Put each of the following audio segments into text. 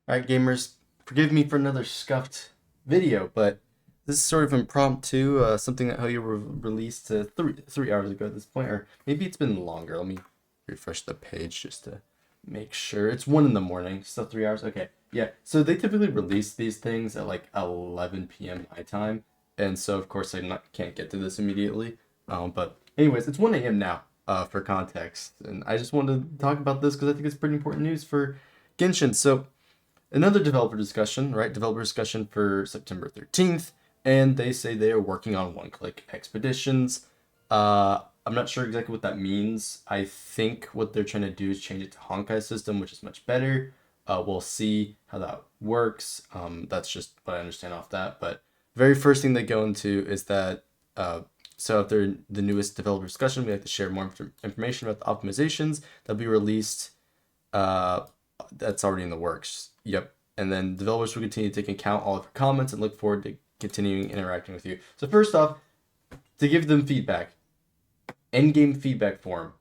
Alright, gamers, forgive me for another scuffed video, but this is sort of impromptu, something that Hoyo released three hours ago at this point, or maybe it's been longer. Let me refresh the page just to make sure. It's 1 in the morning, still 3 hours. Okay, yeah. So they typically release these things at like 11 p.m. my time, and so of course can't get to this immediately. But anyways, it's 1 a.m. now. For context, and I just wanted to talk about this because I think it's pretty important news for Genshin. So another developer discussion, right? Developer discussion for September 13th, and they say they are working on one-click expeditions. I'm not sure exactly what that means. I think what they're trying to do is change it to Honkai system, which is much better. We'll see how that works. That's just what I understand off that. But very first thing they go into is that so if they're the newest developer discussion, we like to share more information about the optimizations that'll be released. Uh, that's already in the works. Yep. And then developers will continue to take account all of your comments and look forward to continuing interacting with you. So first off, to give them feedback, end-game feedback form.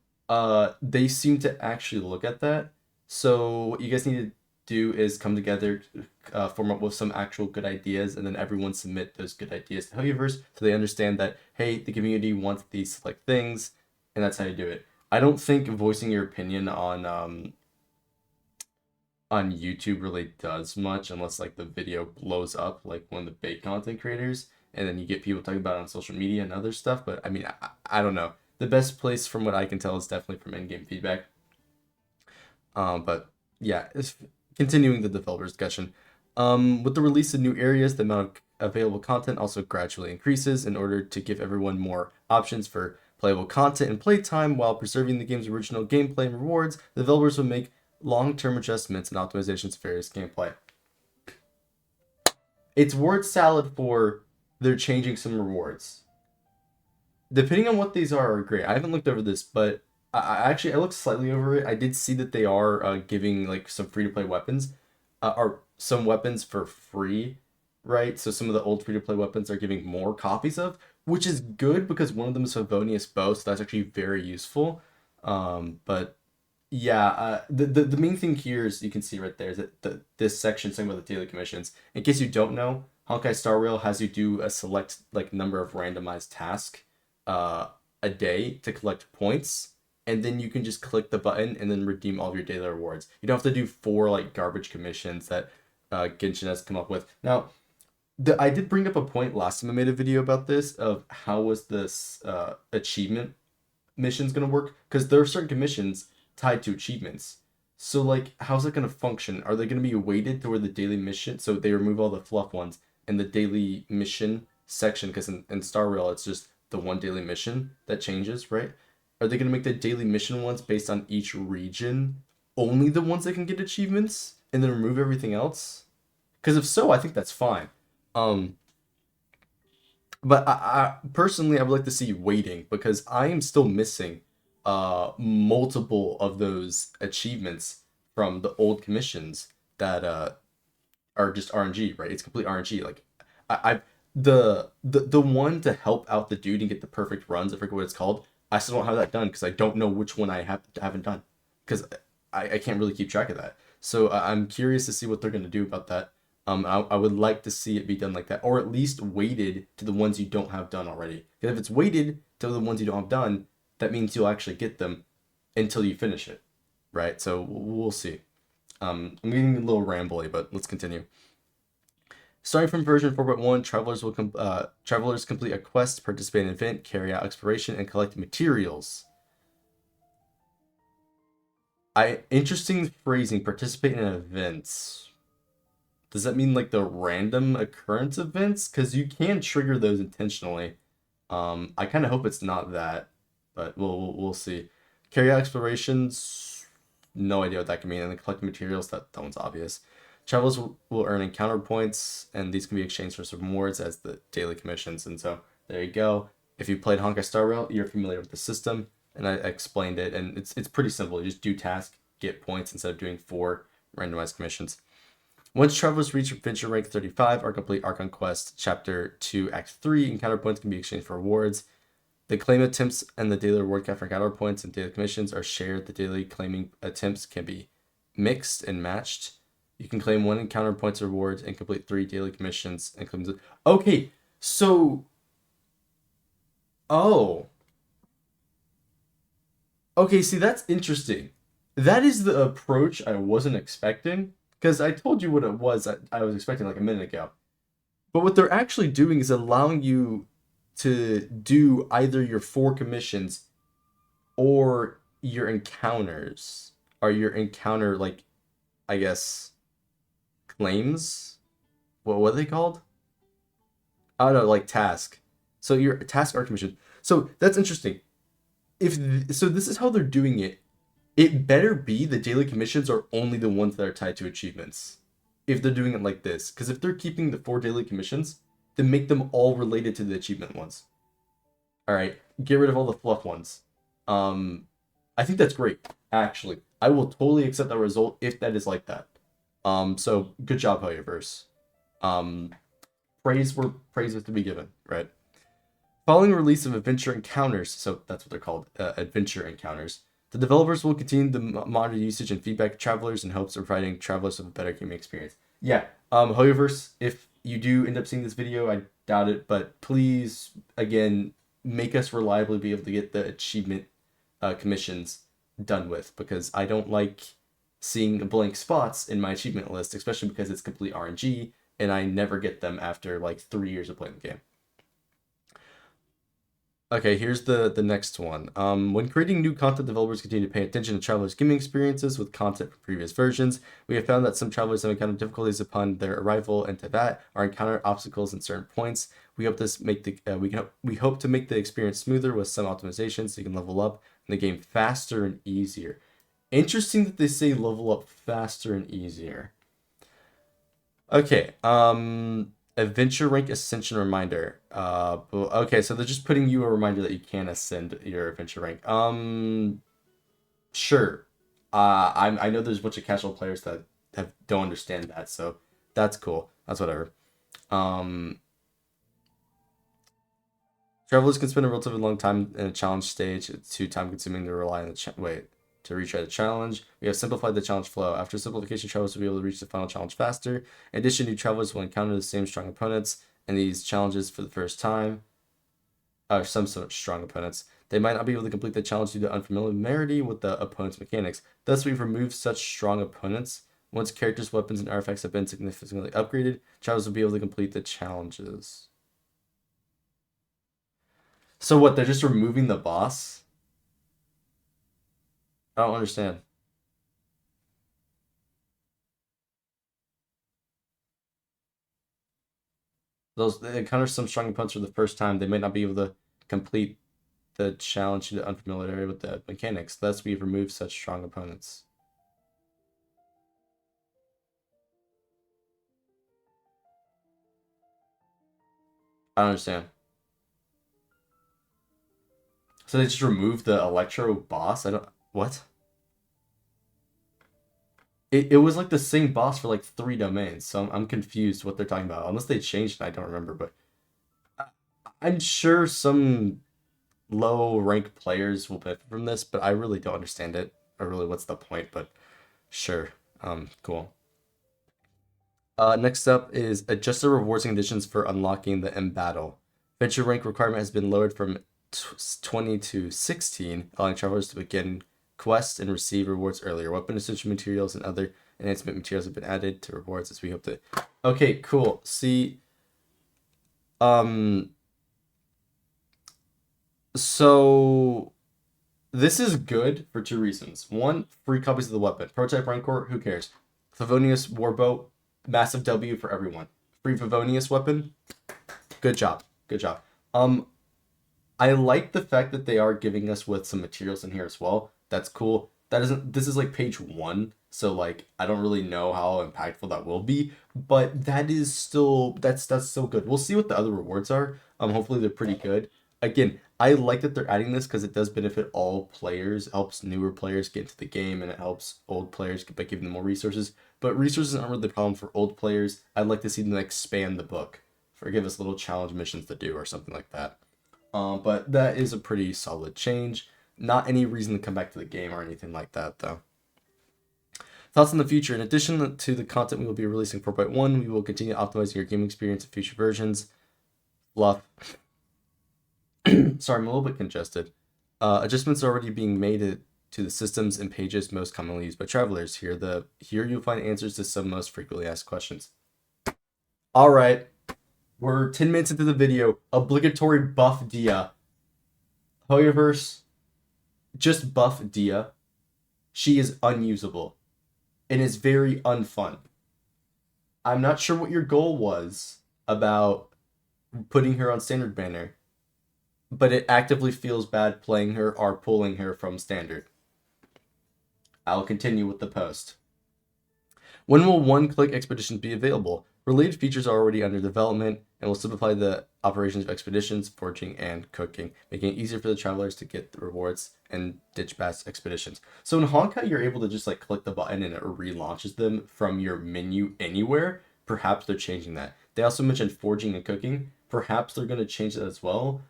They seem to actually look at that. So what you guys need to do is come together, form up with some actual good ideas, and then everyone submit those good ideas to Hoyoverse so they understand that, hey, the community wants these select things, and that's how you do it. I don't think voicing your opinion on YouTube really does much unless like the video blows up like one of the big content creators and then you get people talking about it on social media and other stuff. But I mean, I don't know. The best place from what I can tell is definitely from in-game feedback. But yeah, it's continuing the developer discussion. With the release of new areas, the amount of available content also gradually increases in order to give everyone more options for playable content and playtime while preserving the game's original gameplay and rewards. The developers will make long-term adjustments and optimizations to various gameplay. It's word salad for they're changing some rewards. Depending on what these are great. I haven't looked over this, but I looked slightly over it. I did see that they are giving like some free to play weapons, or some weapons for free, right? So some of the old free to play weapons are giving more copies of, which is good because one of them is Favonius Bow, so that's actually very useful. But yeah, the main thing here is you can see right there is that this section talking about the daily commissions. In case you don't know, Honkai Star Rail has you do a select like number of randomized tasks uh, a day to collect points, and then you can just click the button and then redeem all of your daily rewards. You don't have to do 4 like garbage commissions that Genshin has come up with. Now, I did bring up a point last time I made a video about this of how was this achievement missions gonna work? Because there are certain commissions tied to achievements. So like, how's it gonna function? Are they gonna be weighted to where the daily mission? So they remove all the fluff ones and the daily mission section. Because in Star Rail, it's just the one daily mission that changes, right? Are they gonna make the daily mission ones based on each region only the ones that can get achievements and then remove everything else? Because if so, I think that's fine. Um, but I personally I would like to see waiting because I am still missing multiple of those achievements from the old commissions that are just RNG, right? It's complete RNG. Like I the one to help out the dude and get the perfect runs, I forget what it's called. I still don't have that done because I don't know which one haven't done because I can't really keep track of that. So I'm curious to see what they're gonna do about that. I would like to see it be done like that, or at least weighted to the ones you don't have done already. Because if it's weighted to the ones you don't have done, that means you'll actually get them until you finish it, right? So we'll see. I'm getting a little rambly, but let's continue. Starting from version 4.1, travelers complete a quest, participate in an event, carry out exploration, and collect materials. Interesting phrasing. Participate in events. Does that mean like the random occurrence events? Because you can trigger those intentionally. I kind of hope it's not that, but we'll see. Carry out explorations. No idea what that can mean. And then collect materials. That one's obvious. Travelers will earn encounter points, and these can be exchanged for some rewards as the daily commissions. And so there you go. If you played Honkai Star Rail, you're familiar with the system, and I explained it. And it's pretty simple. You just do task, get points instead of doing 4 randomized commissions. Once travelers reach adventure rank 35 or complete Archon Quest Chapter 2 Act 3, encounter points can be exchanged for rewards. The claim attempts and the daily reward count for encounter points and daily commissions are shared. The daily claiming attempts can be mixed and matched. You can claim 1 encounter points of rewards and complete 3 daily commissions. And okay, so oh, okay. See, that's interesting. That is the approach I wasn't expecting because I told you what it was. I was expecting like a minute ago. But what they're actually doing is allowing you to do either your 4 commissions or your encounters, or your encounter, like, I guess, claims. What are they called? I don't know, like task. So your task or commission. So that's interesting. So this is how they're doing it. It better be the daily commissions are only the ones that are tied to achievements. If they're doing it like this, because if they're keeping the 4 daily commissions, then make them all related to the achievement ones. All right, get rid of all the fluff ones. Um, I think that's great. Actually, I will totally accept that result if that is like that. So good job, Hoyoverse. Um, praise where praise is to be given, right? Following the release of Adventure Encounters, so that's what they're called, Adventure Encounters, the developers will continue the monitor usage and feedback travelers in hopes of providing travelers with a better gaming experience. Yeah, Hoyoverse, if you do end up seeing this video, I doubt it, but please, again, make us reliably be able to get the achievement commissions done with, because I don't like seeing blank spots in my achievement list, especially because it's complete RNG, and I never get them after like 3 years of playing the game. Okay, here's the next one. When creating new content, developers continue to pay attention to travelers' gaming experiences with content from previous versions. We have found that some travelers have encountered difficulties upon their arrival into that, or encounter obstacles in certain points. We hope this make the we hope to make the experience smoother with some optimizations so you can level up in the game faster and easier. Interesting that they say level up faster and easier. Okay, adventure rank ascension reminder. Okay, so they're just putting you a reminder that you can ascend your adventure rank. Sure. I know there's a bunch of casual players that don't understand that, so that's cool. That's whatever. Um, Travelers can spend a relatively long time in a challenge stage. It's too time consuming to rely on to retry the challenge. We have simplified the challenge flow. After simplification, travelers will be able to reach the final challenge faster. In addition, new travelers will encounter the same strong opponents in these challenges for the first time. Some sort of strong opponents. They might not be able to complete the challenge due to unfamiliarity with the opponent's mechanics. Thus, we've removed such strong opponents. Once characters, weapons, and artifacts have been significantly upgraded, travelers will be able to complete the challenges. So what? They're just removing the boss? I don't understand. Those they encounter some strong opponents for the first time. They might not be able to complete the challenge due to unfamiliarity with the mechanics. Thus, we've removed such strong opponents. I don't understand. So they just removed the Electro boss? I don't. What? It was like the same boss for like 3 domains, so I'm confused what they're talking about. Unless they changed it, I don't remember. But I'm sure some low rank players will benefit from this, but I really don't understand it. Or really, what's the point? But sure. Cool. Next up is adjust the rewards and conditions for unlocking the M battle. Venture rank requirement has been lowered from 20 to 16, allowing travelers to begin quests and receive rewards earlier. Weapon essential materials and other enhancement materials have been added to rewards as we hope to. Okay, cool. See, um, so this is good for 2 reasons. One, free copies of the weapon. Prototype Rancor, who cares? Favonius Warbow, massive W for everyone. Free Favonius weapon, good job. Good job. Um, I like the fact that they are giving us with some materials in here as well. That's cool. That isn't this is like page 1, so like I don't really know how impactful that will be, but that is still that's still good. We'll see what the other rewards are. Hopefully they're pretty good. Again, I like that they're adding this because it does benefit all players, helps newer players get into the game, and it helps old players by giving them more resources. But resources aren't really the problem for old players. I'd like to see them expand the book, or give us little challenge missions to do or something like that. But that is a pretty solid change. Not any reason to come back to the game or anything like that, though. Thoughts on the future. In addition to the content we will be releasing 4.1, we will continue optimizing your gaming experience in future versions. Fluff. Sorry, I'm a little bit congested. Adjustments are already being made to the systems and pages most commonly used by travelers. Here you'll find answers to some most frequently asked questions. All right, we're 10 minutes into the video. Obligatory buff Dia. Hoyoverse, just buff Dia. She is unusable and is very unfun. I'm not sure what your goal was about putting her on standard banner, but it actively feels bad playing her or pulling her from standard. I'll continue with the post. When will one-click expeditions be available? Related features are already under development and will simplify the operations of expeditions, foraging, and cooking, making it easier for the travelers to get the rewards and ditch past expeditions. So in Honkai, you're able to just like click the button and it relaunches them from your menu anywhere. Perhaps they're changing that. They also mentioned foraging and cooking. Perhaps they're going to change that as well.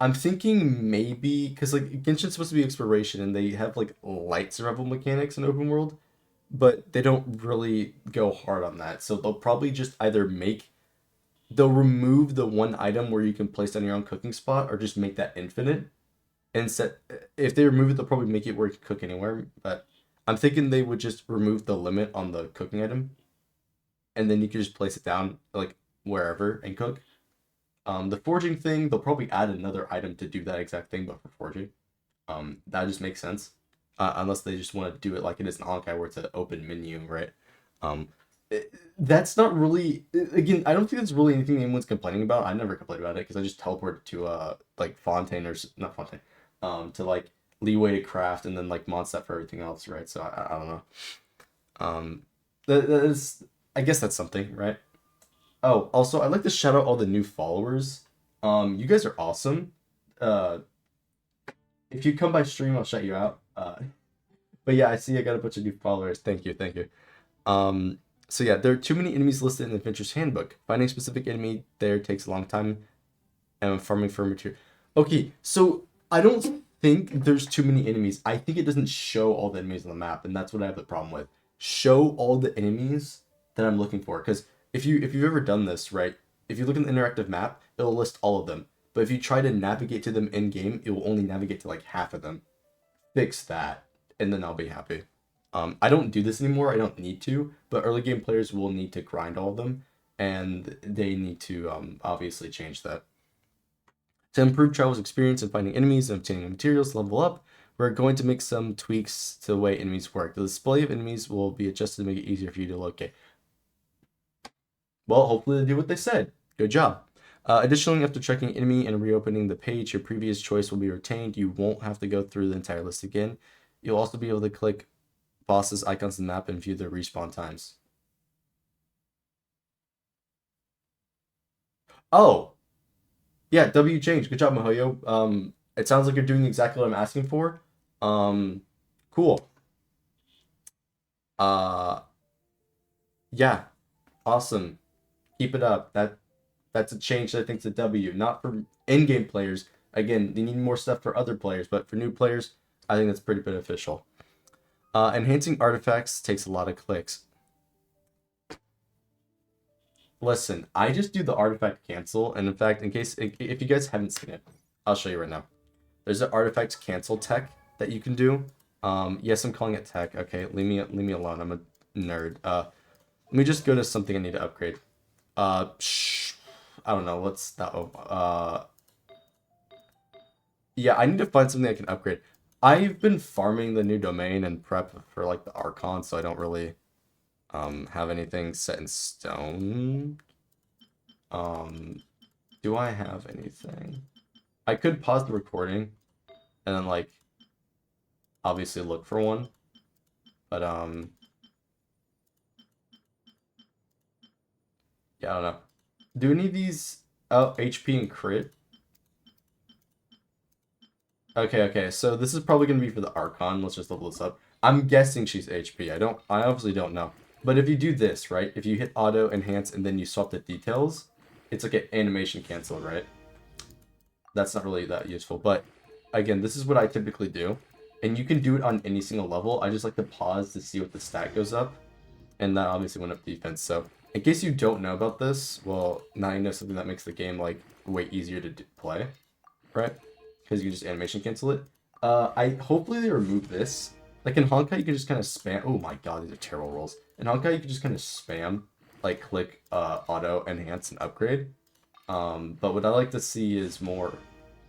I'm thinking maybe, because like Genshin's supposed to be exploration and they have like light survival mechanics in open world, but they don't really go hard on that. So they'll probably just either they'll remove the one item where you can place on your own cooking spot or just make that infinite. And if they remove it, they'll probably make it where you can cook anywhere. But I'm thinking they would just remove the limit on the cooking item. And then you can just place it down like wherever and cook. The foraging thing, they'll probably add another item to do that exact thing, but for foraging. That just makes sense. Unless they just want to do it like it is in Honkai, where it's an open menu, right? That's not really... Again, I don't think that's really anything anyone's complaining about. I never complained about it, because I just teleported to, like, Fontaine, or... Not Fontaine. To, like, Leeway to Craft, and then, like, Mondstadt for everything else, right? So, I don't know. That is... I guess that's something, right? Oh, also, I'd like to shout out all the new followers. You guys are awesome. If you come by stream, I'll shout you out. But yeah, I see I got a bunch of new followers. Thank you. So yeah, there are too many enemies listed in the Adventure's Handbook. Finding a specific enemy there takes a long time, and farming for material. Okay, so I don't think there's too many enemies. I think it doesn't show all the enemies on the map, and that's what I have the problem with. Show all the enemies that I'm looking for, because if you've ever done this, right? If you look in the interactive map, it'll list all of them. But if you try to navigate to them in game, it will only navigate to like half of them. Fix that, and then I'll be happy. I don't do this anymore. I don't need to, but early game players will need to grind all of them, and they need to obviously change that. To improve travelers' experience in finding enemies and obtaining materials to level up, we're going to make some tweaks to the way enemies work. The display of enemies will be adjusted to make it easier for you to locate. Well, hopefully they do what they said. Good job. Additionally, after checking enemy and reopening the page, your previous choice will be retained. You won't have to go through the entire list again. You'll also be able to click bosses, icons on the map, and view their respawn times. Oh! Yeah, W change. Good job, Mihoyo. It sounds like you're doing exactly what I'm asking for. Cool. Yeah. Awesome. Keep it up. That's a change that I think is a W. Not for in-game players. Again, they need more stuff for other players, but for new players, I think that's pretty beneficial. Enhancing artifacts takes a lot of clicks. Listen, I just do the artifact cancel, and in fact, if you guys haven't seen it, I'll show you right now. There's an artifact cancel tech that you can do. Yes, I'm calling it tech. Okay, leave me alone. I'm a nerd. Let me just go to something I need to upgrade. I don't know. What's that? Yeah, I need to find something I can upgrade. I've been farming the new domain and prep for like the Archon, so I don't really have anything set in stone. Do I have anything? I could pause the recording and then like obviously look for one. But yeah, I don't know. Do any of these HP and crit? Okay, so this is probably gonna be for the Archon. Let's just level this up. I'm guessing she's HP. I obviously don't know. But if you do this, right? If you hit auto, enhance, and then you swap the details, it's like an animation cancel, right? That's not really that useful. But again, this is what I typically do. And you can do it on any single level. I just like to pause to see what the stat goes up. And that obviously went up defense. So in case you don't know about this, well, now you know something that makes the game like way easier to play, right? Because you can just animation cancel it. I hopefully they remove this. Like in Honkai, you can just kind of spam. Oh my god, these are terrible rolls. In Honkai, you can just kind of spam, like click auto enhance and upgrade. But what I like to see is more.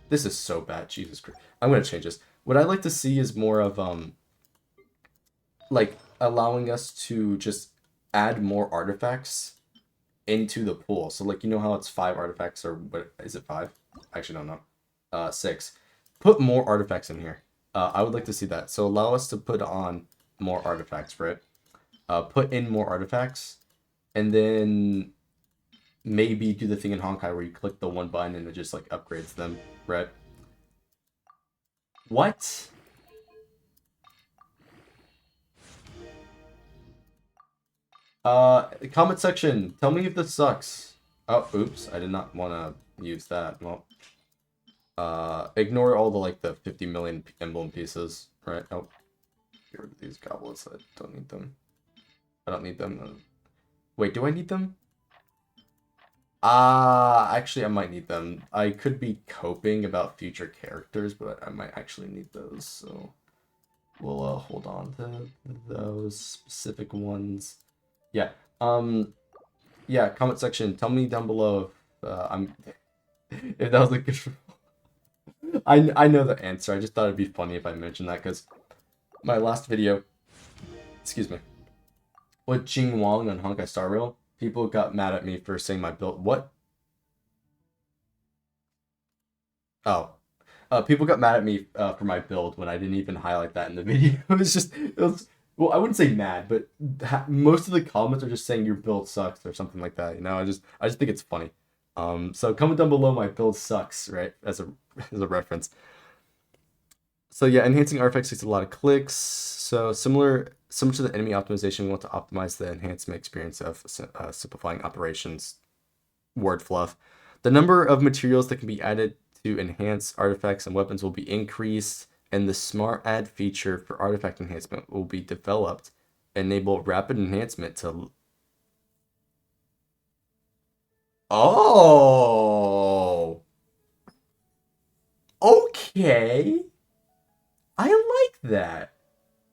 This is so bad, Jesus Christ. I'm gonna change this. What I like to see is more of like allowing us to just add more artifacts into the pool. So like you know how it's 5 artifacts, or what is it, 5? I actually don't know. 6. Put more artifacts in here. I would like to see that. So allow us to put on more artifacts, right? Put in more artifacts, and then maybe do the thing in Honkai where you click the one button and it just like upgrades them, right? What? Comment section. Tell me if this sucks. Oh, oops. I did not want to use that. Well, ignore all the, like, the 50 million emblem pieces, right? Oh, get rid of these goblets. I don't need them. I don't need them. Wait, do I need them? Actually, I might need them. I could be coping about future characters, but I might actually need those, so we'll, hold on to those specific ones. Yeah, yeah, comment section. Tell me down below if, if that was a good... I know the answer. I just thought it'd be funny if I mentioned that, because my last video, excuse me, with Jing Wong on Honkai Star Rail, people got mad at me for saying my build. What? Oh. People got mad at me for my build when I didn't even highlight that in the video. It was, well, I wouldn't say mad, but most of the comments are just saying your build sucks or something like that. You know, I just think it's funny. So comment down below my build sucks, right? As a reference. So yeah, enhancing artifacts takes a lot of clicks. So similar to the enemy optimization, we want to optimize the enhancement experience of simplifying operations. Word fluff. The number of materials that can be added to enhance artifacts and weapons will be increased, and the smart add feature for artifact enhancement will be developed. Enable rapid enhancement to... Oh! Okay! I like that.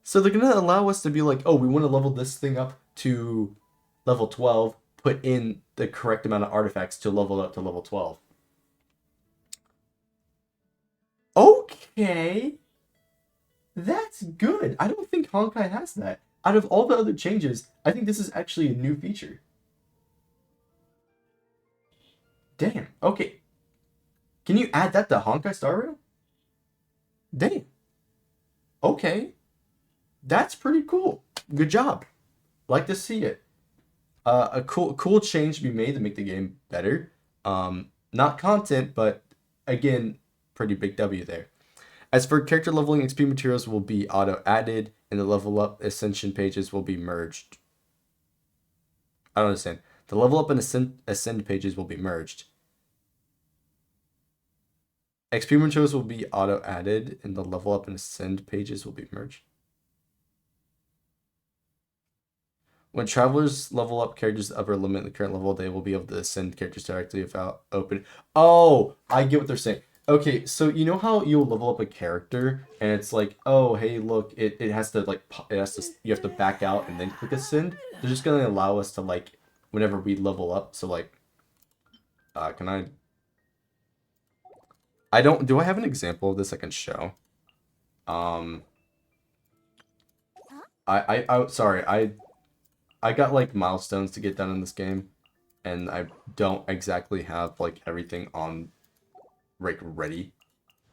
So they're gonna allow us to be like, oh, we want to level this thing up to level 12, put in the correct amount of artifacts to level up to level 12. Okay. That's good. I don't think Honkai has that. Out of all the other changes, I think this is actually a new feature. Damn. Okay. Can you add that to Honkai Star Rail? Damn. Okay. That's pretty cool. Good job. Like to see it. A cool change to be made to make the game better. Not content, but again, pretty big W there. As for character leveling, XP materials will be auto added, and the level up ascension pages will be merged. I don't understand. The level up and ascend pages will be merged. XP materials will be auto added, and the level up and ascend pages will be merged. When travelers level up characters to upper limit the current level, they will be able to ascend characters directly without open. Oh, I get what they're saying. Okay, so you know how you'll level up a character and it's like, oh, hey, look, it has to like you have to back out and then click ascend. They're just gonna allow us to like whenever we level up. So like, can I don't. Do I have an example of this I can show? Um, sorry, I got like milestones to get done in this game, and I don't exactly have like everything on like ready,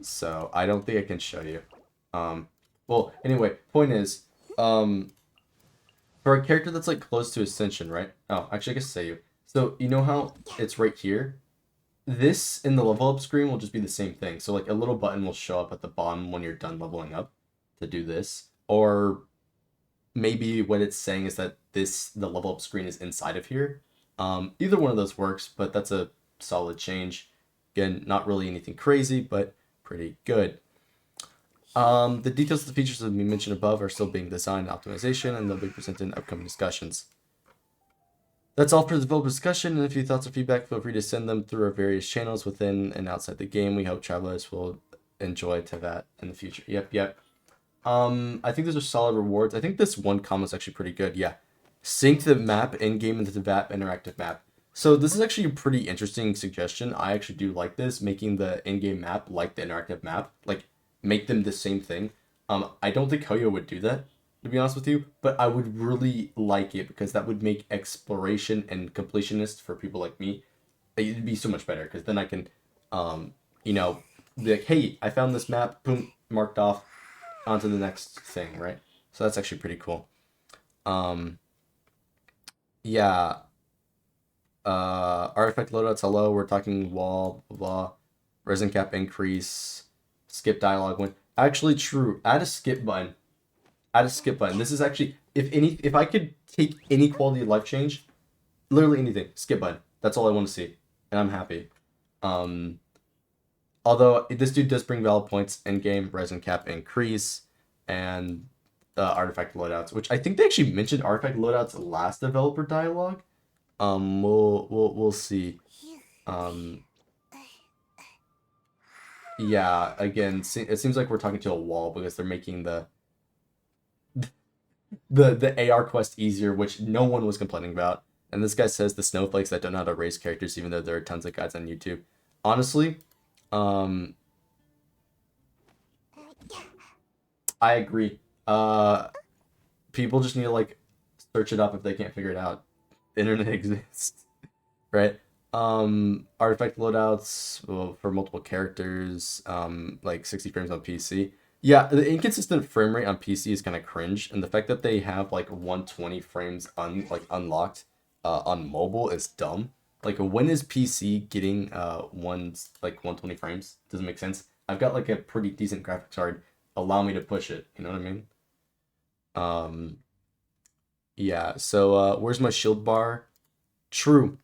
so I don't think I can show you. Well, anyway, point is, for a character that's like close to Ascension, right? Oh, actually, I guess say you. So you know how it's right here? This in the level up screen will just be the same thing. So like a little button will show up at the bottom when you're done leveling up to do this, or maybe what it's saying is that the level up screen is inside of here. Either one of those works, but that's a solid change. Again, not really anything crazy, but pretty good. The details of the features that we mentioned above are still being designed and optimization, and they'll be presented in upcoming discussions. That's all for the developer discussion, and if you have thoughts or feedback, feel free to send them through our various channels within and outside the game. We hope travelers will enjoy to that in the future. Yep. I think those are solid rewards. I think this one comment's actually pretty good. Yeah. Sync the map in-game into the VAP interactive map. So this is actually a pretty interesting suggestion. I actually do like this, making the in-game map like the interactive map. Like, make them the same thing. I don't think Hoyo would do that, to be honest with you, but I would really like it because that would make exploration and completionist for people like me, it'd be so much better because then I can, you know, be like, hey, I found this map, boom, marked off, onto the next thing, right? So that's actually pretty cool. Yeah. Artifact loadouts, hello, we're talking wall, blah, blah. Resin cap increase, skip dialogue when actually true. Add a skip button. Add a skip button. This is actually if I could take any quality of life change, literally anything, skip button. That's all I want to see, and I'm happy. Although this dude does bring valid points in game, resin cap increase, and artifact loadouts, which I think they actually mentioned artifact loadouts last developer dialogue. We'll see. Yeah, again, it seems like we're talking to a wall because they're making the AR quest easier, which no one was complaining about. And this guy says the snowflakes that don't know how to raise characters, even though there are tons of guides on YouTube. Honestly, I agree. People just need to like search it up if they can't figure it out. The internet exists, right? Artifact loadouts for multiple characters, like 60 frames on PC. Yeah, the inconsistent frame rate on PC is kind of cringe, and the fact that they have like 120 frames unlocked on mobile is dumb. Like, when is PC getting 120 frames? Doesn't make sense. I've got like a pretty decent graphics card. Allow me to push it. You know what I mean? Yeah. So where's my shield bar? True.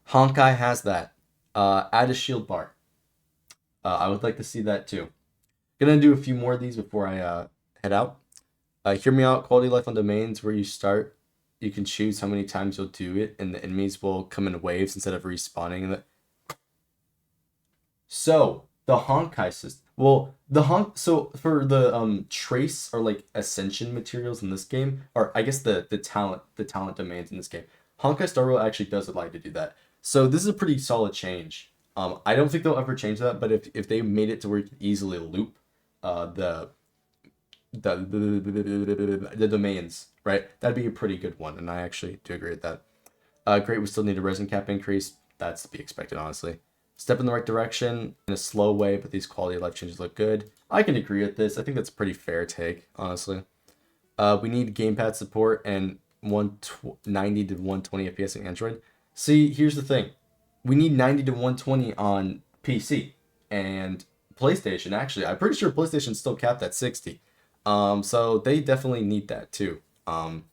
Honkai has that. Add a shield bar. I would like to see that too. Gonna do a few more of these before I head out. Hear me out. Quality of life on domains where you start. You can choose how many times you'll do it, and the enemies will come in waves instead of respawning. So the Honkai system. Well, so for the trace or like ascension materials in this game, or I guess the talent domains in this game, Honkai Star Rail actually does allow you to do that. So this is a pretty solid change. I don't think they'll ever change that, but if they made it to where you can easily loop the domains, right? That'd be a pretty good one, and I actually do agree with that. Great, we still need a resin cap increase. That's to be expected, honestly. Step in the right direction in a slow way, but these quality of life changes look good. I can agree with this. I think that's a pretty fair take, honestly. We need gamepad support and 190 to 120 FPS on Android. See, here's the thing. We need 90 to 120 on PC and PlayStation, actually. I'm pretty sure PlayStation's still capped at 60. So they definitely need that too. And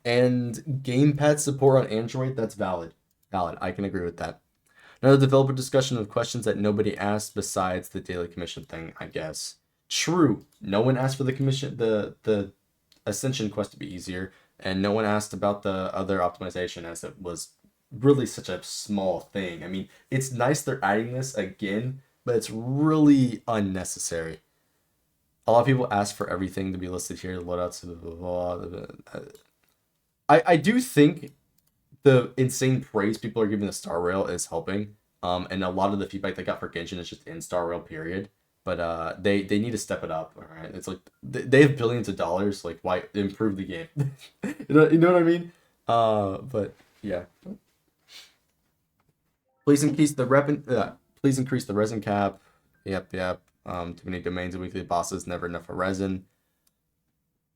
gamepad support on Android, that's valid. Valid. I can agree with that. Another developer discussion of questions that nobody asked besides the daily commission thing, I guess. True. No one asked for the commission, the Ascension quest to be easier, and no one asked about the other optimization as it was really such a small thing. I mean, it's nice they're adding this again, but it's really unnecessary. A lot of people ask for everything to be listed here, loadouts, blah, blah, blah, blah. I do think the insane praise people are giving the Star Rail is helping. And a lot of the feedback they got for Genshin is just in Star Rail, period. But they need to step it up. All right, it's like they have billions of dollars. Like, why improve the game? You know what I mean? But yeah. Please increase the please increase the resin cap. Yep. Too many domains and weekly bosses. Never enough for resin.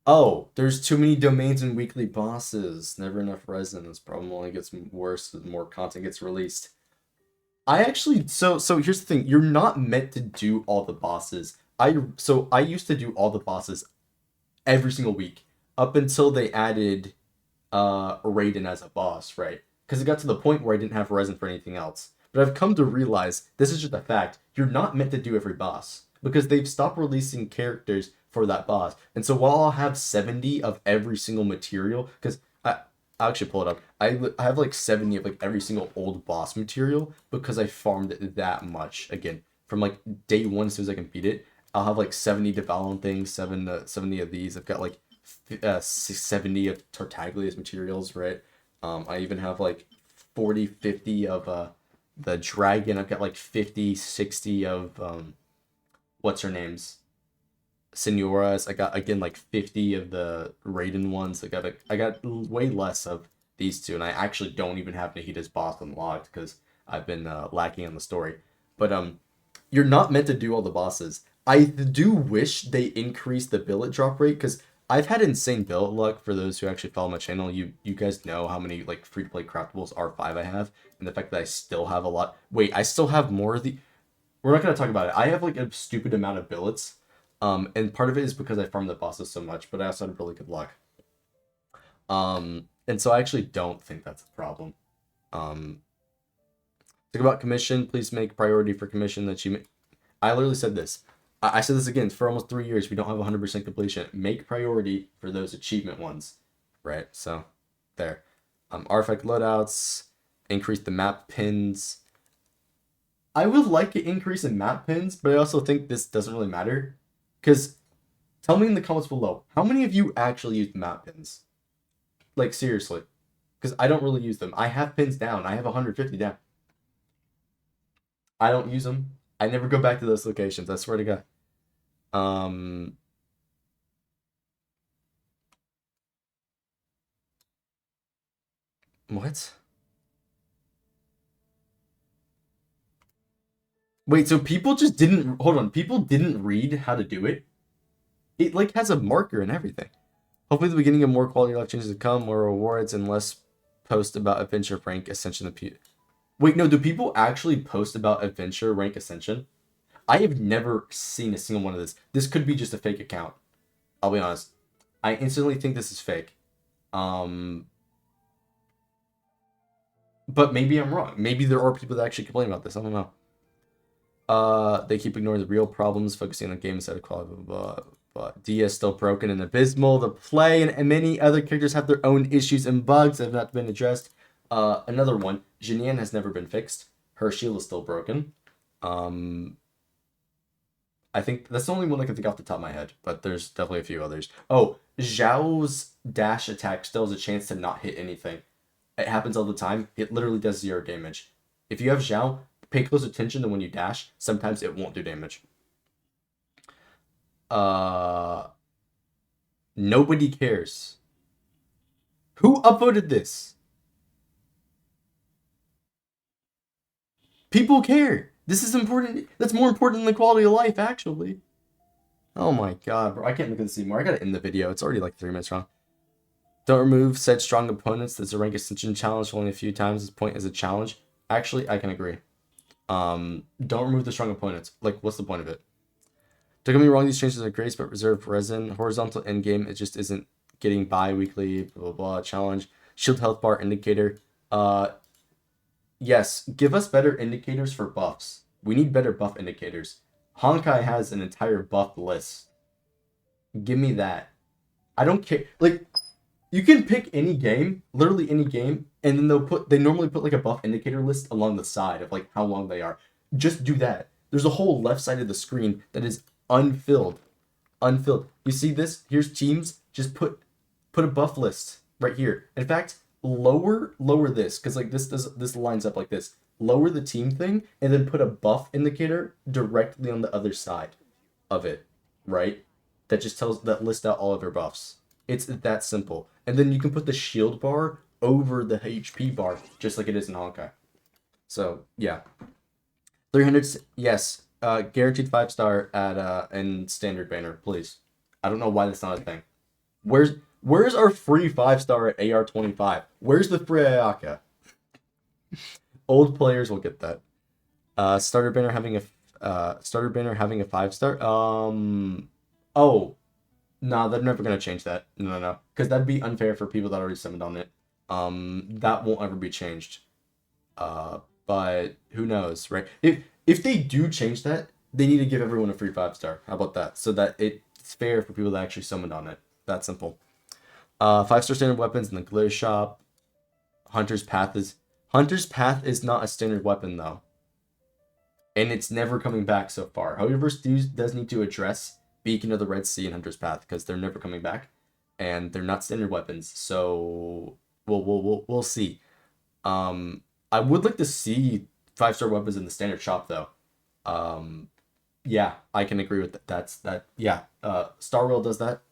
Oh, there's too many domains and weekly bosses. Never enough resin. This problem only gets worse as more content gets released. I actually so here's the thing. You're not meant to do all the bosses. I used to do all the bosses every single week up until they added Raiden as a boss, right? Because it got to the point where I didn't have resin for anything else. But I've come to realize this is just a fact. You're not meant to do every boss. because they've stopped releasing characters for that boss. And so while I'll have 70 of every single material, because I'll actually pull it up. I have like 70 of like every single old boss material because I farmed it that much. Again, from like day one, as soon as I can beat it, I'll have like 70 Devalon things, 70 of these. I've got like 70 of Tartaglia's materials, right? I even have like 40, 50 of the dragon. I've got like 50, 60 of what's her name's Senoras. I got again like 50 of the Raiden ones. I got way less of these two, and I actually don't even have Nahita's boss unlocked because I've been lacking on the story. But you're not meant to do all the bosses. I do wish they increased the billet drop rate because I've had insane billet luck. For those who actually follow my channel, you guys know how many like free to play craftables R5 I have, and the fact that I still have a lot. Wait, I still have more of the. We're not gonna talk about it. I have like a stupid amount of billets, and part of it is because I farm the bosses so much, but I also had really good luck. And so I actually don't think that's a problem. Talk about commission. Please make priority for commission that you. I literally said this. I said this again for almost 3 years. We don't have 100% completion. Make priority for those achievement ones, right? So, there. Artifact loadouts. Increase the map pins. I would like an increase in map pins, but I also think this doesn't really matter. Because, tell me in the comments below, how many of you actually use map pins? Like, seriously. Because I don't really use them. I have pins down. I have 150 down. I don't use them. I never go back to those locations. I swear to God. What? Wait, so people just didn't hold on. People didn't read how to do it. It like has a marker and everything. Hopefully, the beginning of more quality life changes to come, more rewards, and less post about adventure rank ascension. Wait, no. Do people actually post about adventure rank ascension? I have never seen a single one of this. This could be just a fake account. I'll be honest. I instantly think this is fake. But maybe I'm wrong. Maybe there are people that actually complain about this. I don't know. They keep ignoring the real problems, focusing on the game instead of quality. Blah, blah, blah, blah. D is still broken and abysmal. The play and many other characters have their own issues and bugs that have not been addressed. Another one. Jinian has never been fixed. Her shield is still broken. I think that's the only one I can think off the top of my head, but there's definitely a few others. Oh, Zhao's dash attack still has a chance to not hit anything. It happens all the time. It literally does 0 damage. If you have Zhao, pay close attention to when you dash. Sometimes it won't do damage. Nobody cares. Who upvoted this? People care. This is important. That's more important than the quality of life, actually. Oh my god, bro. I can't look at this anymore. I gotta end the video. It's already like 3 minutes long. Don't remove said strong opponents. That's a rank ascension challenge only a few times. This point is a challenge. Actually, I can agree. Don't remove the strong opponents. Like, what's the point of it? Don't get me wrong, these changes are great, but reserve resin. Horizontal endgame, it just isn't getting bi-weekly, blah, blah, blah. Challenge. Shield health bar indicator. Yes, give us better indicators for buffs. We need better buff indicators. Honkai has an entire buff list. Give me that. I don't care. Like, you can pick any game, literally any game, and then they normally put like a buff indicator list along the side of like how long they are. Just do that. There's a whole left side of the screen that is unfilled. Unfilled. You see this? Here's teams. Just put a buff list right here. In fact, lower this, because like this lines up like this. Lower the team thing and then put a buff indicator directly on the other side of it, right? That just lists out all of your buffs. It's that simple. And then you can put the shield bar over the HP bar, just like it is in Honkai. So yeah, 300. Yes, guaranteed 5-star at in standard banner, please. I don't know why that's not a thing. Where's our free 5-star at AR25? Where's the free Ayaka? Old players will get that. Starter banner having a 5-star. Oh. No, they're never gonna change that. No. Because that'd be unfair for people that already summoned on it. That won't ever be changed. But who knows, right? If they do change that, they need to give everyone a free 5-star. How about that? So that it's fair for people that actually summoned on it. That simple. 5-star standard weapons in the glitter shop. Hunter's Path is not a standard weapon though, and it's never coming back so far. However, does need to address Beacon of the Red Sea and Hunter's Path because they're never coming back, and they're not standard weapons. So we'll see. I would like to see 5-star weapons in the standard shop though. Yeah, I can agree with that. Yeah. Star Rail does that.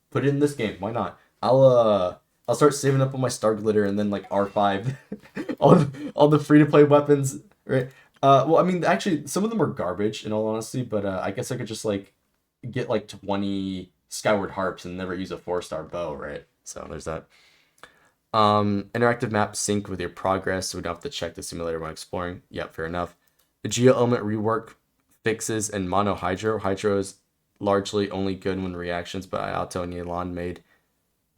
Put it in this game. Why not? I'll start saving up on my Star Glitter and then like R5, all the free to play weapons, right? Well, I mean, actually, some of them are garbage in all honesty, but I guess I could just like get like 20 Skyward Harps and never use a 4-star bow, right? So there's that. Interactive map sync with your progress, so we don't have to check the simulator when exploring. Yeah, fair enough. The Geo Element rework fixes and Mono Hydro. Hydro is largely only good when reactions, but Ayato and Yelan made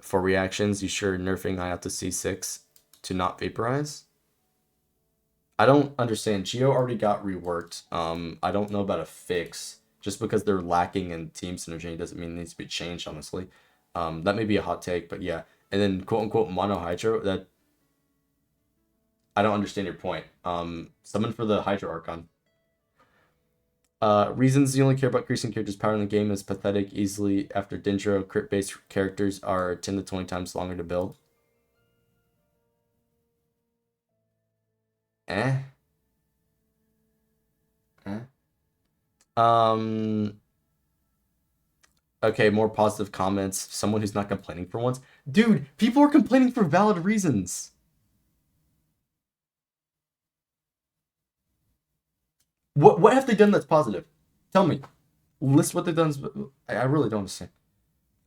for reactions. You sure nerfing Ayato C6 to not vaporize? I don't understand. Geo already got reworked. I don't know about a fix. Just because they're lacking in team synergy doesn't mean it needs to be changed, honestly. That may be a hot take, but yeah. And then quote unquote mono hydro, that I don't understand your point. Summon for the Hydro Archon. Reasons you only care about increasing characters' power in the game is pathetic. Easily after Dendro, crit-based characters are 10 to 20 times longer to build. Eh? Eh? Okay, more positive comments. Someone who's not complaining for once. Dude, people are complaining for valid reasons. What have they done that's positive? Tell me. List what they've done. I really don't understand.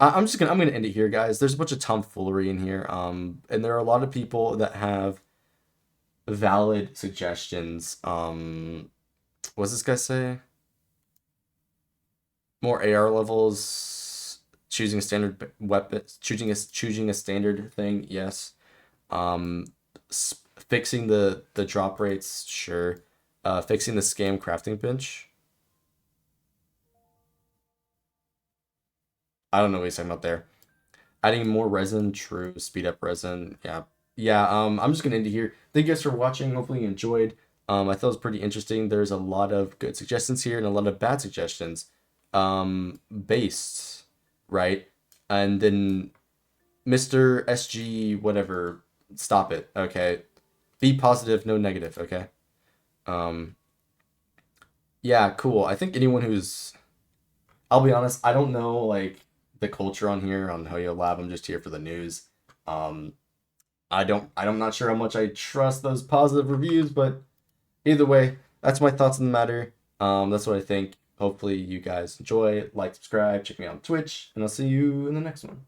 I'm gonna end it here, guys. There's a bunch of tomfoolery in here. And there are a lot of people that have valid suggestions. What's this guy say? More AR levels. Choosing a standard weapon. Choosing a standard thing. Yes. Fixing the drop rates. Sure. Fixing the scam crafting bench. I don't know what he's talking about there. Adding more resin, true. Speed up resin, yeah. Yeah, I'm just gonna end it here. Thank you guys for watching. Hopefully you enjoyed. I thought it was pretty interesting. There's a lot of good suggestions here and a lot of bad suggestions. Based, right? And then Mr. SG, whatever, stop it, okay? Be positive, no negative, okay? Um, yeah, cool. I think anyone who's I'll be honest, I don't know like the culture on here on Hoyo Lab. I'm just here for the news. Um, I'm not sure how much I trust those positive reviews, but either way, that's my thoughts on the matter. That's what I think. Hopefully you guys enjoy, like, subscribe, check me out on Twitch, and I'll see you in the next one.